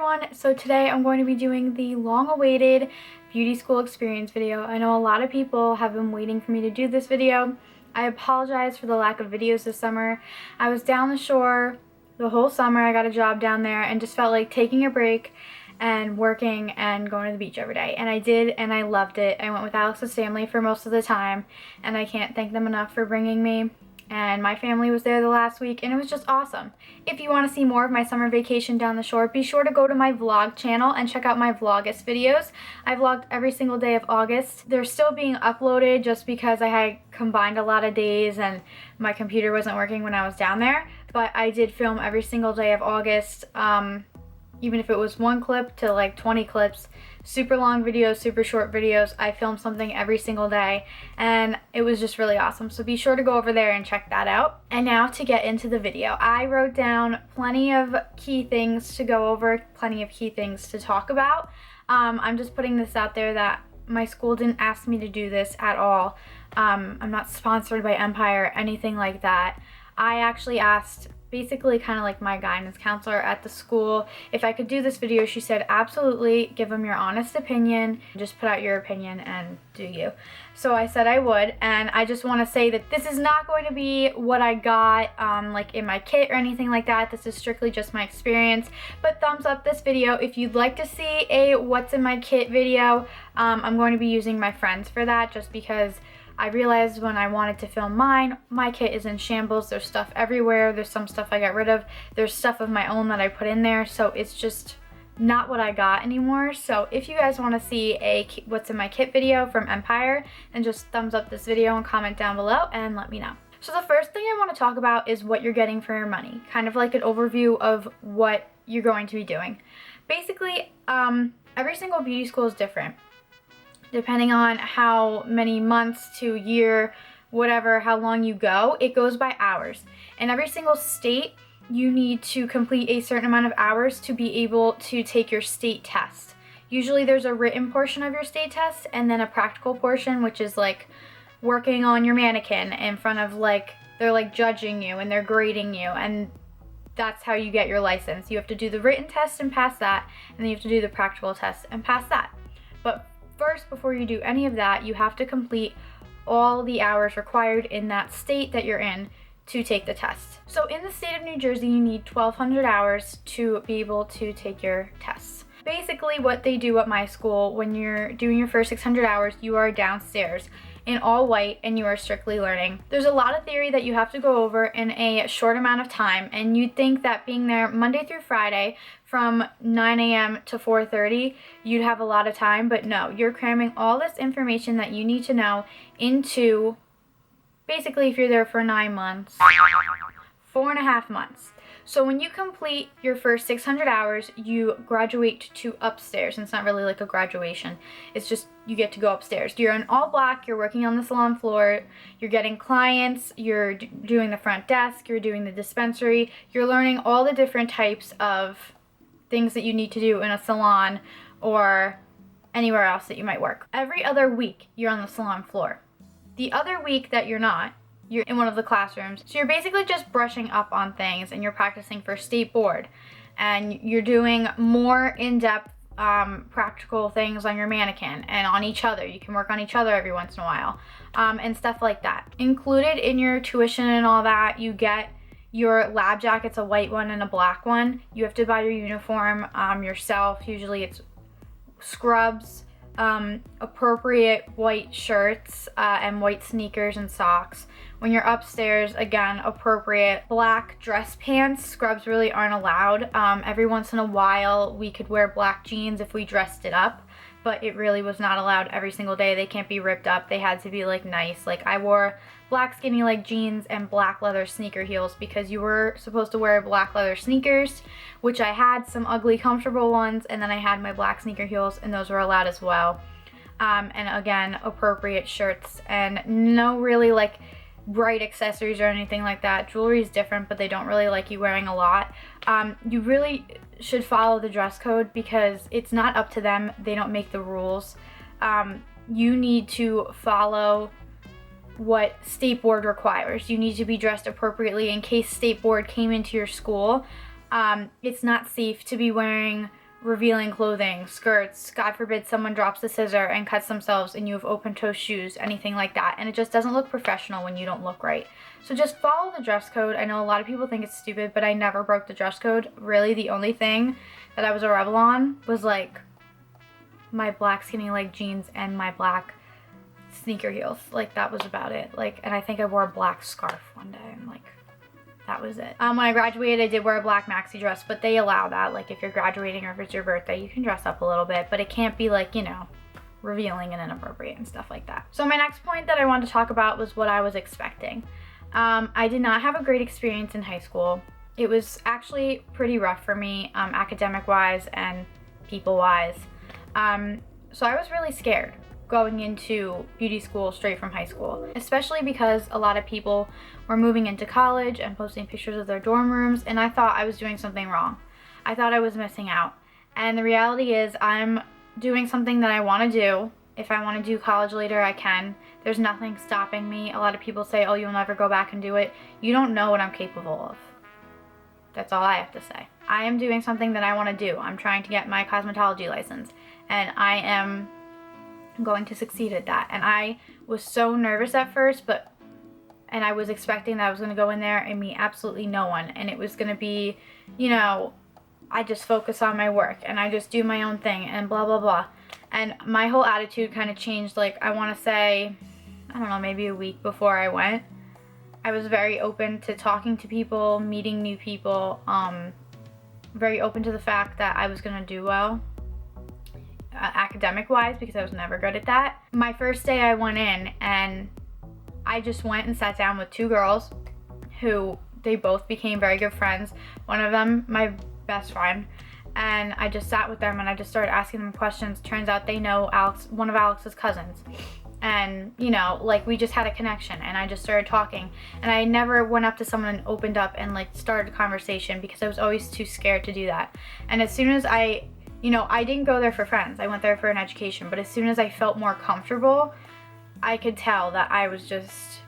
everyone! So today I'm going to be doing the long-awaited beauty school experience video. I know a lot of people have been waiting for me to do this video. I apologize for the lack of videos this summer. I was down the shore the whole summer. I got a job down there and just felt like taking a break and working and going to the beach every day. And I did, and I loved it. I went with Alex's family for most of the time, and I can't thank them enough for bringing me. And my family was there the last week, and it was just awesome. If you want to see more of my summer vacation down the shore, be sure to go to my vlog channel and check out my Vlogmas videos. I vlogged every single day of August. They're still being uploaded just because I had combined a lot of days and my computer wasn't working when I was down there. But I did film every single day of August, even if it was one clip to like 20 clips. Super long videos, super short videos. I filmed something every single day, and it was just really awesome. So be sure to go over there and check that out. And now to get into the video. I wrote down plenty of key things to go over, plenty of key things to talk about. I'm just putting this out there that my school didn't ask me to do this at all. I'm not sponsored by Empire or anything like that. I actually asked basically kind of like my guidance counselor at the school if I could do this video. She said absolutely, give them your honest opinion, just put out your opinion and do you. So I said I would, and I just want to say that this is not going to be what I got like in my kit or anything like that. This is strictly just my experience. But thumbs up this video if you'd like to see a what's in my kit video. I'm going to be using my friends for that, just because I realized when I wanted to film mine, my kit is in shambles. There's stuff everywhere. There's some stuff I got rid of. There's stuff of my own that I put in there. So it's just not what I got anymore. So if you guys want to see a what's in my kit video from Empire, then just thumbs up this video and comment down below and let me know. So the first thing I want to talk about is what you're getting for your money. Kind of like an overview of what you're going to be doing. Basically, every single beauty school is different. Depending on how many months to year, whatever, how long you go, it goes by hours. In every single state, you need to complete a certain amount of hours to be able to take your state test. Usually there's a written portion of your state test and then a practical portion, which is like working on your mannequin in front of they're like judging you and they're grading you, and that's how you get your license. You have to do the written test and pass that, and then you have to do the practical test and pass that. But first, before you do any of that, you have to complete all the hours required in that state that you're in to take the test. So in the state of New Jersey, you need 1,200 hours to be able to take your tests. Basically, what they do at my school, when you're doing your first 600 hours, you are downstairs in all white and you are strictly learning. There's a lot of theory that you have to go over in a short amount of time, and you'd think that being there Monday through Friday from 9 a.m. to 4:30, you'd have a lot of time, but no, you're cramming all this information that you need to know into, basically if you're there for 9 months, 4.5 months. So when you complete your first 600 hours, you graduate to upstairs. And it's not really like a graduation. It's just you get to go upstairs. You're in all black. You're working on the salon floor. You're getting clients. You're doing the front desk. You're doing the dispensary. You're learning all the different types of things that you need to do in a salon or anywhere else that you might work. Every other week, you're on the salon floor. The other week that you're not, you're in one of the classrooms. So you're basically just brushing up on things, and you're practicing for state board. And you're doing more in-depth practical things on your mannequin and on each other. You can work on each other every once in a while, and stuff like that. Included in your tuition and all that, you get your lab jackets, a white one and a black one. You have to buy your uniform yourself. Usually it's scrubs, appropriate white shirts, and white sneakers and socks. When you're upstairs, again, appropriate black dress pants. Scrubs really aren't allowed. Every once in a while, we could wear black jeans if we dressed it up, but it really was not allowed every single day. They can't be ripped up. They had to be like nice. Like I wore black skinny leg jeans and black leather sneaker heels because you were supposed to wear black leather sneakers, which I had some ugly comfortable ones, and then I had my black sneaker heels, and those were allowed as well. And again, appropriate shirts, and no really like bright accessories or anything like that. Jewelry is different, but they don't really like you wearing a lot. You really should follow the dress code because it's not up to them. They don't make the rules. You need to follow what state board requires. You need to be dressed appropriately in case state board came into your school. It's not safe to be wearing revealing clothing, skirts, God forbid someone drops the scissor and cuts themselves and you have open-toe shoes, anything like that. And it just doesn't look professional when you don't look right. So just follow the dress code. I know a lot of people think it's stupid, but I never broke the dress code. Really, the only thing that I was a rebel on was like my black skinny leg jeans and my black sneaker heels. Like, that was about it. Like, and I think I wore a black scarf one day, and like, that was it. When I graduated, I did wear a black maxi dress, but they allow that. Like, if you're graduating or if it's your birthday, you can dress up a little bit, but it can't be like, you know, revealing and inappropriate and stuff like that. So my next point that I wanted to talk about was what I was expecting. I did not have a great experience in high school. It was actually pretty rough for me, academic-wise and people-wise. So I was really scared going into beauty school straight from high school, especially because a lot of people were moving into college and posting pictures of their dorm rooms, and I thought I was doing something wrong. I thought I was missing out. And the reality is I'm doing something that I want to do. If I want to do college later, I can. There's nothing stopping me. A lot of people say, oh, you'll never go back and do it. You don't know what I'm capable of. That's all I have to say. I am doing something that I want to do. I'm trying to get my cosmetology license, and I am going to succeed at that. And I was so nervous at first, and I was expecting that I was going to go in there and meet absolutely no one, and it was going to be, you know, I just focus on my work and I just do my own thing and blah blah blah. And my whole attitude kind of changed. Like, I want to say, I don't know, maybe a week before I went, I was very open to talking to people, meeting new people, very open to the fact that I was going to do well academic wise, because I was never good at that. My first day I went in and I just went and sat down with two girls who they both became very good friends. One of them, my best friend, and I just sat with them and I just started asking them questions. Turns out they know Alex, one of Alex's cousins. And, you know, like, we just had a connection, and I just started talking. And I never went up to someone and opened up and like started a conversation because I was always too scared to do that. And as soon as I didn't go there for friends, I went there for an education, but as soon as I felt more comfortable, I could tell that I was just,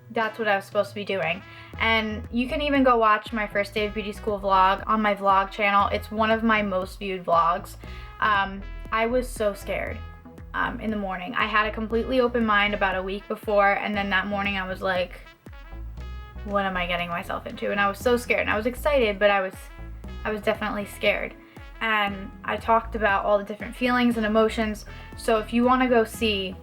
that's what I was supposed to be doing. And you can even go watch my first day of beauty school vlog on my vlog channel. It's one of my most viewed vlogs. I was so scared in the morning. I had a completely open mind about a week before, and then that morning I was like, what am I getting myself into? And I was so scared, and I was excited, but I was definitely scared. And I talked about all the different feelings and emotions. So if you want to go see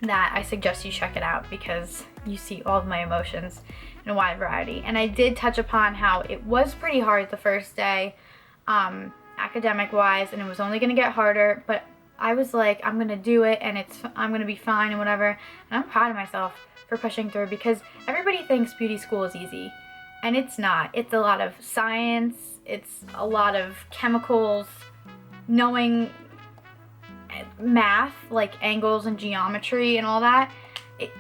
that, I suggest you check it out, because you see all of my emotions in a wide variety. And I did touch upon how it was pretty hard the first day, academic wise, and it was only going to get harder, but I was like, I'm going to do it, and I'm going to be fine and whatever. And I'm proud of myself for pushing through, because everybody thinks beauty school is easy, and it's not. It's a lot of science, it's a lot of chemicals, knowing math, like angles and geometry and all that.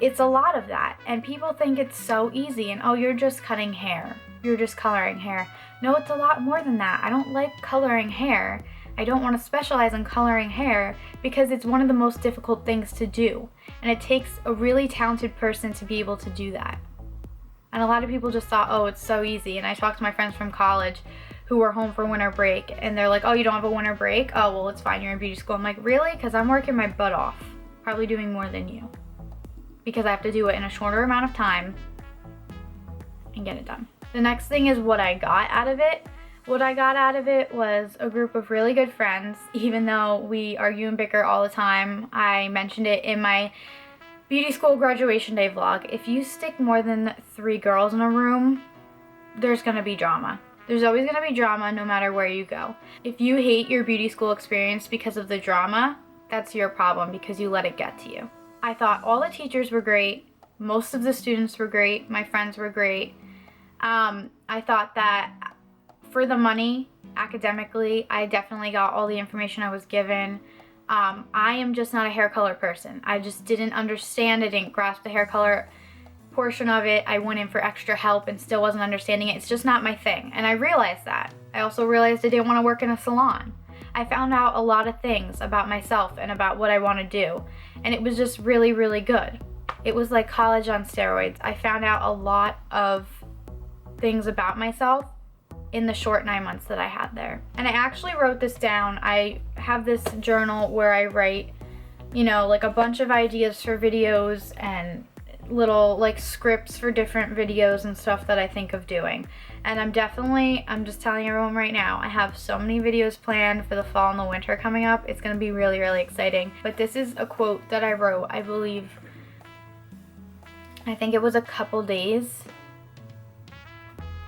It's a lot of that, and people think it's so easy, and oh, you're just cutting hair, you're just coloring hair. No, it's a lot more than that. I don't like coloring hair. I don't want to specialize in coloring hair because it's one of the most difficult things to do, and it takes a really talented person to be able to do that. And a lot of people just thought, oh, it's so easy. And I talked to my friends from college who were home for winter break, and they're like, oh, you don't have a winter break? Oh, well, it's fine, you're in beauty school. I'm like, really? Because I'm working my butt off, probably doing more than you, because I have to do it in a shorter amount of time and get it done. The next thing is what I got out of it. What I got out of it was a group of really good friends, even though we argue and bicker all the time. I mentioned it in my beauty school graduation day vlog. If you stick more than 3 girls in a room, there's gonna be drama. There's always gonna be drama no matter where you go. If you hate your beauty school experience because of the drama, that's your problem, because you let it get to you. I thought all the teachers were great. Most of the students were great. My friends were great. I thought that for the money, academically, I definitely got all the information I was given. I am just not a hair color person. I just didn't understand. I didn't grasp the hair color portion of it. I went in for extra help and still wasn't understanding it. It's just not my thing. And I realized that. I also realized I didn't want to work in a salon. I found out a lot of things about myself and about what I want to do. And it was just really, really good. It was like college on steroids. I found out a lot of things about myself in the short 9 months that I had there. And I actually wrote this down. I have this journal where I write, you know, like a bunch of ideas for videos and little like scripts for different videos and stuff that I think of doing. And I'm just telling everyone right now, I have so many videos planned for the fall and the winter coming up. It's gonna be really, really exciting. But this is a quote that I wrote, I think it was a couple days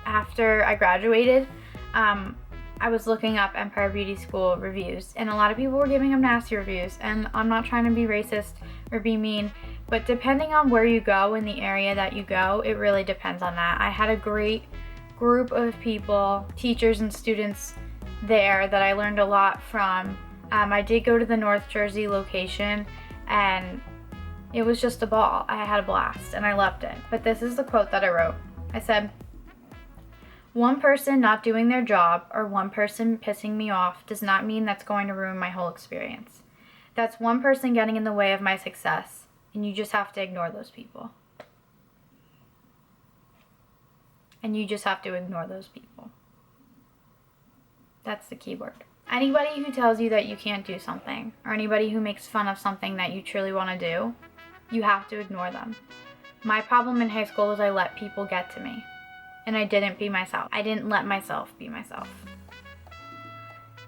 after I graduated. I was looking up Empire Beauty School reviews, and a lot of people were giving them nasty reviews, and I'm not trying to be racist or be mean, but depending on where you go in the area that you go, it really depends on that. I had a great group of people, teachers and students there that I learned a lot from. I did go to the North Jersey location, and it was just a ball. I had a blast, and I loved it. But this is the quote that I wrote. I said, "One person not doing their job or one person pissing me off does not mean that's going to ruin my whole experience. That's one person getting in the way of my success, and you just have to ignore those people." And you just have to ignore those people. That's the key word. Anybody who tells you that you can't do something, or anybody who makes fun of something that you truly want to do, you have to ignore them. My problem in high school was I let people get to me. And I didn't be myself. I didn't let myself be myself.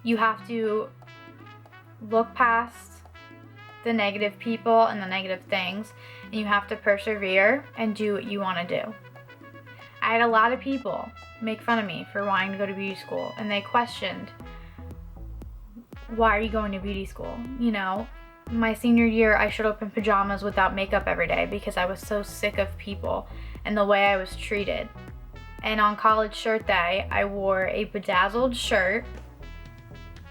You have to look past the negative people and the negative things, and you have to persevere and do what you want to do. I had a lot of people make fun of me for wanting to go to beauty school, and they questioned, why are you going to beauty school? You know, my senior year, I showed up in pajamas without makeup every day because I was so sick of people and the way I was treated. And on college shirt day, I wore a bedazzled shirt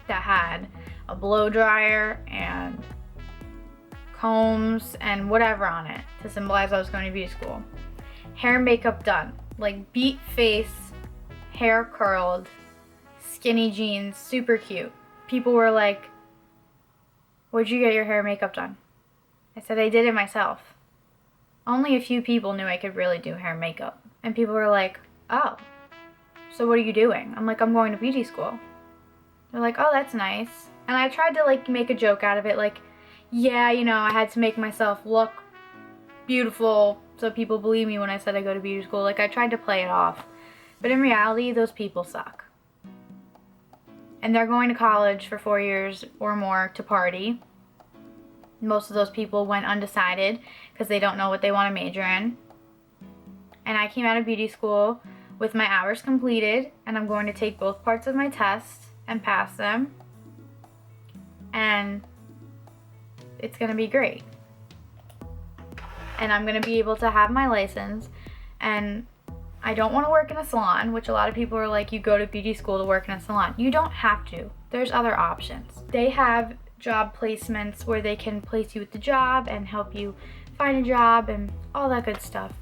that had a blow dryer and combs and whatever on it to symbolize I was going to beauty school. Hair and makeup done. Like beat face, hair curled, skinny jeans, super cute. People were like, "Where'd you get your hair and makeup done?" I said, "I did it myself." Only a few people knew I could really do hair and makeup. And people were like, "Oh, so what are you doing?" I'm like, "I'm going to beauty school." They're like, "Oh, that's nice." And I tried to like make a joke out of it, like, yeah, you know, I had to make myself look beautiful so people believe me when I said I go to beauty school. Like, I tried to play it off. But in reality, those people suck. And they're going to college for 4 years or more to party. Most of those people went undecided because they don't know what they want to major in. And I came out of beauty school with my hours completed, and I'm going to take both parts of my test and pass them. And it's going to be great. And I'm going to be able to have my license, and I don't want to work in a salon, which a lot of people are like, you go to beauty school to work in a salon. You don't have to. There's other options. They have job placements where they can place you with the job and help you find a job and all that good stuff.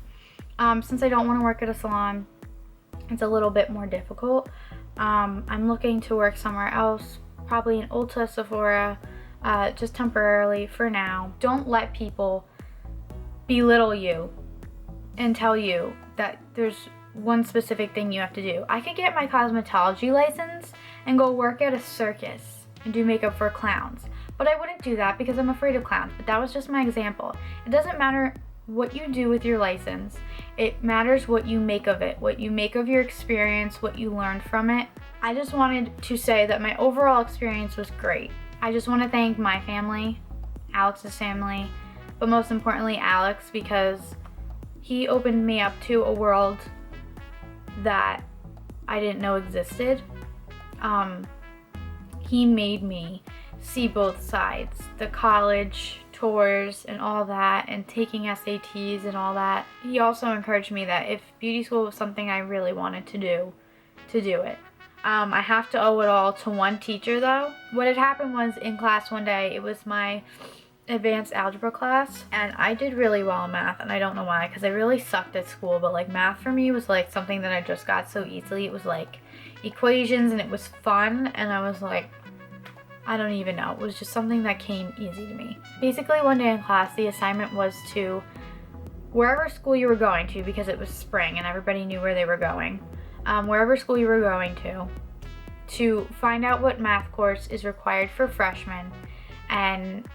Since I don't want to work at a salon, it's a little bit more difficult. I'm looking to work somewhere else, probably in Ulta, Sephora, just temporarily for now. Don't let people belittle you and tell you that there's one specific thing you have to do. I could get my cosmetology license and go work at a circus and do makeup for clowns, but I wouldn't do that because I'm afraid of clowns. But that was just my example. It doesn't matter what you do with your license. It matters what you make of it, what you make of your experience, what you learned from it. I just wanted to say that my overall experience was great. I just want to thank my family, Alex's family, but most importantly Alex, because he opened me up to a world that I didn't know existed. He made me see both sides, the college tours and all that, and taking SATs and all that. He also encouraged me that if beauty school was something I really wanted to do it. I have to owe it all to one teacher though. What had happened was in class one day, it was my advanced algebra class, and I did really well in math, and I don't know why, because I really sucked at school, but like math for me was like something that I just got so easily. It was like equations and it was fun, and I was like, I don't even know, it was just something that came easy to me. Basically one day in class, the assignment was to, wherever school you were going to, because it was spring and everybody knew where they were going, wherever school you were going to find out what math course is required for freshmen. And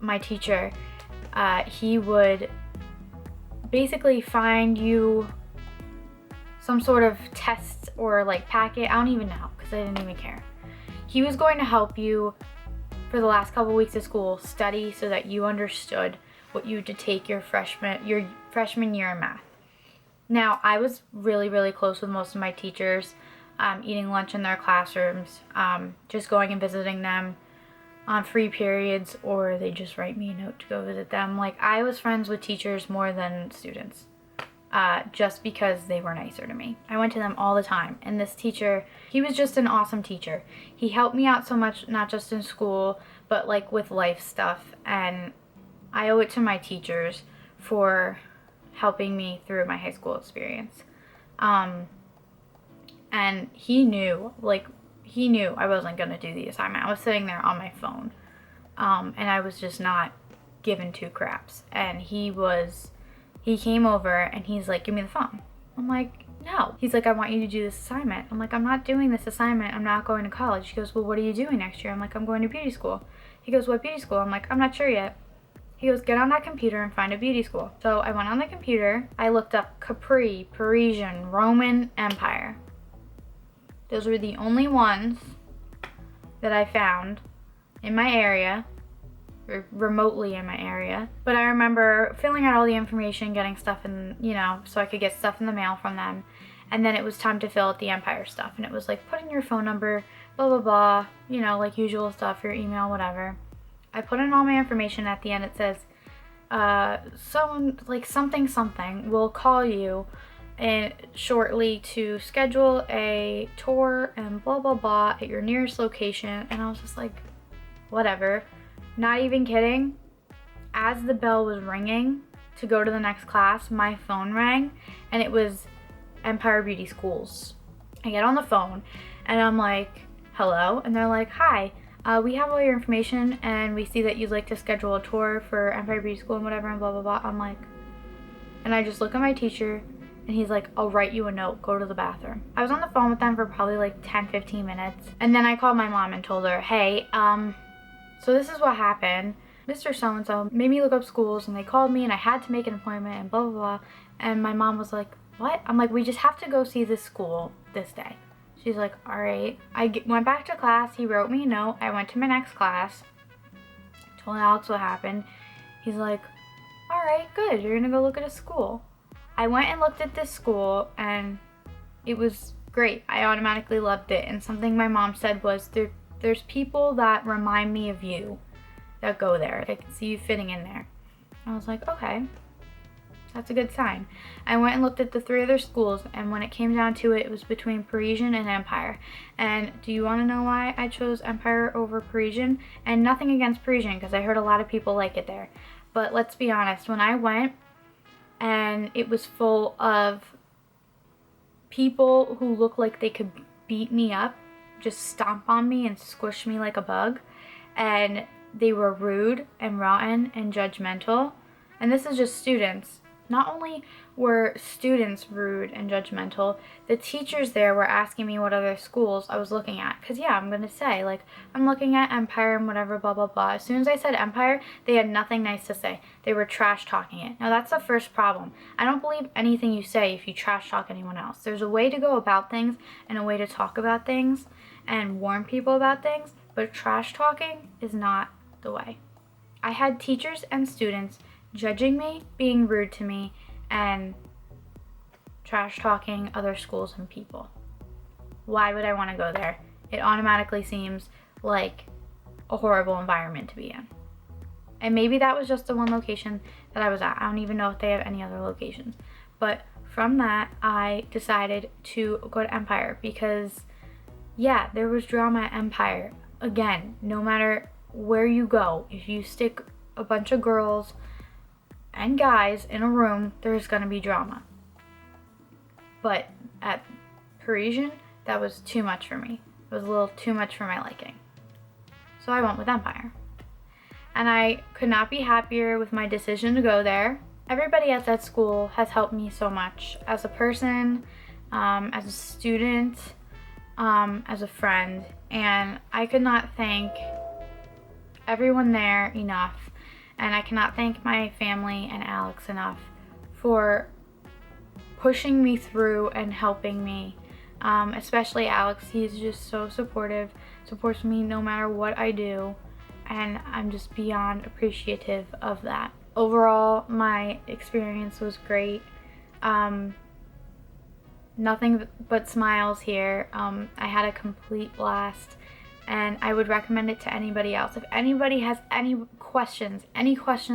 my teacher, he would basically find you some sort of test or like packet. I don't even know, because I didn't even care. He was going to help you for the last couple weeks of school study so that you understood what you had to take your freshman year in math. Now, I was really, really close with most of my teachers, eating lunch in their classrooms, just going and visiting them on free periods, or they just write me a note to go visit them. Like, I was friends with teachers more than students, just because they were nicer to me. I went to them all the time, and this teacher, he was just an awesome teacher. He helped me out so much, not just in school, but like with life stuff, and I owe it to my teachers for helping me through my high school experience. And he knew I wasn't gonna do the assignment. I was sitting there on my phone, and I was just not given two craps. And he came over and he's like, give me the phone. I'm like, no. He's like, I want you to do this assignment. I'm like, I'm not doing this assignment. I'm not going to college. He goes, well, what are you doing next year? I'm like, I'm going to beauty school. He goes, what beauty school? I'm like, I'm not sure yet. He goes, get on that computer and find a beauty school. So I went on the computer. I looked up Capri, Parisian, Roman Empire. Those were the only ones that I found in my area, or remotely in my area. But I remember filling out all the information, getting stuff in, so I could get stuff in the mail from them. And then it was time to fill out the Empire stuff. And it was like, put in your phone number, blah, blah, blah, like usual stuff, your email, whatever. I put in all my information. At the end it says, someone, like something will call you shortly to schedule a tour and blah, blah, blah at your nearest location. And I was just like, whatever. Not even kidding. As the bell was ringing to go to the next class, my phone rang, and it was Empire Beauty Schools. I get on the phone and I'm like, hello? And they're like, hi, we have all your information and we see that you'd like to schedule a tour for Empire Beauty School and whatever and blah, blah, blah. I'm like, and I just look at my teacher and he's like, I'll write you a note, go to the bathroom. I was on the phone with them for probably like 10-15 minutes. And then I called my mom and told her, hey, so this is what happened. Mr. So-and-so made me look up schools and they called me and I had to make an appointment and blah, blah, blah. And my mom was like, what? I'm like, we just have to go see this school this day. She's like, all right. I went back to class. He wrote me a note. I went to my next class. Told Alex what happened. He's like, all right, good. You're going to go look at a school. I went and looked at this school and it was great. I automatically loved it. And something my mom said was, there's people that remind me of you that go there. I can see you fitting in there. I was like, okay, that's a good sign. I went and looked at the 3 other schools, and when it came down to it, it was between Parisian and Empire. And do you want to know why I chose Empire over Parisian? And nothing against Parisian, because I heard a lot of people like it there. But let's be honest, when I went and it was full of people who looked like they could beat me up, just stomp on me and squish me like a bug, and they were rude and rotten and judgmental. And this is just students. Not only were students rude and judgmental, the teachers there were asking me what other schools I was looking at. Because yeah, I'm going to say, like, I'm looking at Empire and whatever, blah, blah, blah. As soon as I said Empire, they had nothing nice to say. They were trash talking it. Now that's the first problem. I don't believe anything you say if you trash talk anyone else. There's a way to go about things and a way to talk about things and warn people about things, but trash talking is not the way. I had teachers and students judging me, being rude to me, and trash talking other schools and people. Why would I want to go there? It automatically seems like a horrible environment to be in. And maybe that was just the one location that I was at. I don't even know if they have any other locations. But from that, I decided to go to Empire because, yeah, there was drama at Empire. Again, no matter where you go, if you stick a bunch of girls and guys in a room, there's gonna be drama. But at Parisian, that was too much for me. It was a little too much for my liking. So I went with Empire. And I could not be happier with my decision to go there. Everybody at that school has helped me so much as a person, as a student, as a friend, and I could not thank everyone there enough, and I cannot thank my family and Alex enough for pushing me through and helping me, especially Alex. He's just so supportive, supports me no matter what I do, and I'm just beyond appreciative of that. Overall, my experience was great. Nothing but smiles here. I had a complete blast, and I would recommend it to anybody else. If anybody has any questions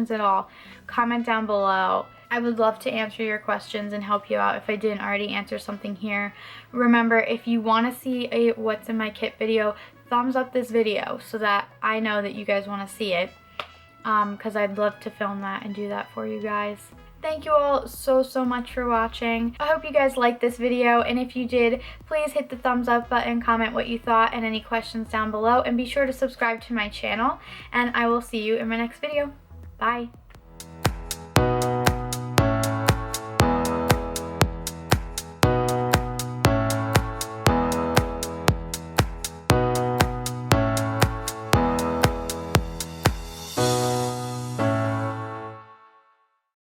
at all, comment down below. I would love to answer your questions and help you out if I didn't already answer something here. Remember, if you want to see a what's in my kit video, thumbs up this video so that I know that you guys want to see it, because I'd love to film that and do that for you guys. Thank you all so much for watching. I hope you guys liked this video, and if you did, please hit the thumbs up button, comment what you thought, and any questions down below, and be sure to subscribe to my channel, and I will see you in my next video. Bye!